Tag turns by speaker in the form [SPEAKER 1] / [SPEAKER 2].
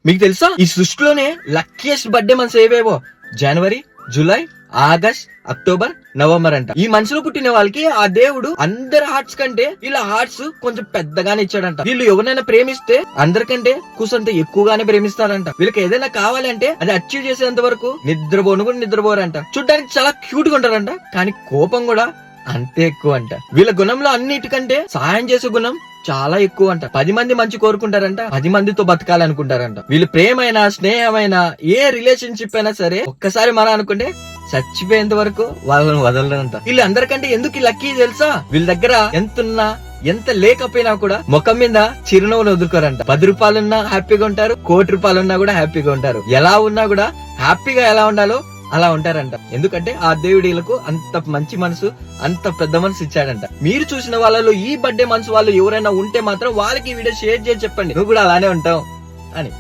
[SPEAKER 1] మీకు తెలుసా ఈ సృష్టిలోనే లక్కీయెస్ట్ బర్త్డే మంత్స్ ఏవేవో? జనవరి, జూలై, ఆగస్ట్, అక్టోబర్, నవంబర్ అంట. ఈ మనసులో పుట్టిన వాళ్ళకి ఆ దేవుడు అందరి హార్ట్స్ కంటే ఇలా హార్ట్స్ కొంచెం పెద్దగానే ఇచ్చాడంట. వీళ్ళు ఎవరైనా ప్రేమిస్తే అందరికంటే కూసంత ఎక్కువగానే ప్రేమిస్తారంట. వీళ్ళకి ఏదైనా కావాలంటే అది అచీవ్ చేసేంత వరకు నిద్రపోను కూడా నిద్రపోరంట. చూడ్డానికి చాలా క్యూట్ గా ఉంటారంట, కానీ కోపం కూడా అంతే ఎక్కువ అంట. వీళ్ళ గుణంలో అన్నిటికంటే సహాయం చేసే గుణం చాలా ఎక్కువ అంట. 10 మంది మంచి కోరుకుంటారంట, 10 మందితో బతకాలనుకుంటారంట. వీళ్ళు ప్రేమైనా స్నేహమైనా ఏ రిలేషన్షిప్ అయినా సరే ఒక్కసారి మన అనుకుంటే చచ్చిపోయేంత వరకు వాళ్ళని వదలరంట. వీళ్ళు అందరికంటే ఎందుకు లక్కీ తెలుసా? వీళ్ళ దగ్గర ఎంతున్నా ఎంత లేకపోయినా కూడా ముఖం మీద చిరునవ్వులు వదులుకోరంట. 10 రూపాయలున్నా హ్యాపీగా ఉంటారు, 1 కోటి రూపాయలున్నా కూడా హ్యాపీగా ఉంటారు. ఎలా ఉన్నా కూడా హ్యాపీగా ఎలా ఉండాలో అలా ఉంటారంట. ఎందుకంటే ఆ దేవుడిలకు అంత మంచి మనసు, అంత పెద్ద మనసు ఇచ్చాడంట. మీరు చూసిన వాళ్ళలో ఈ బర్త్డే మనసు వాళ్ళు ఎవరైనా ఉంటే మాత్రం వాళ్ళకి ఈ వీడియో షేర్ చేసి చెప్పండి, నువ్వు కూడా అలానే ఉంటావు అని.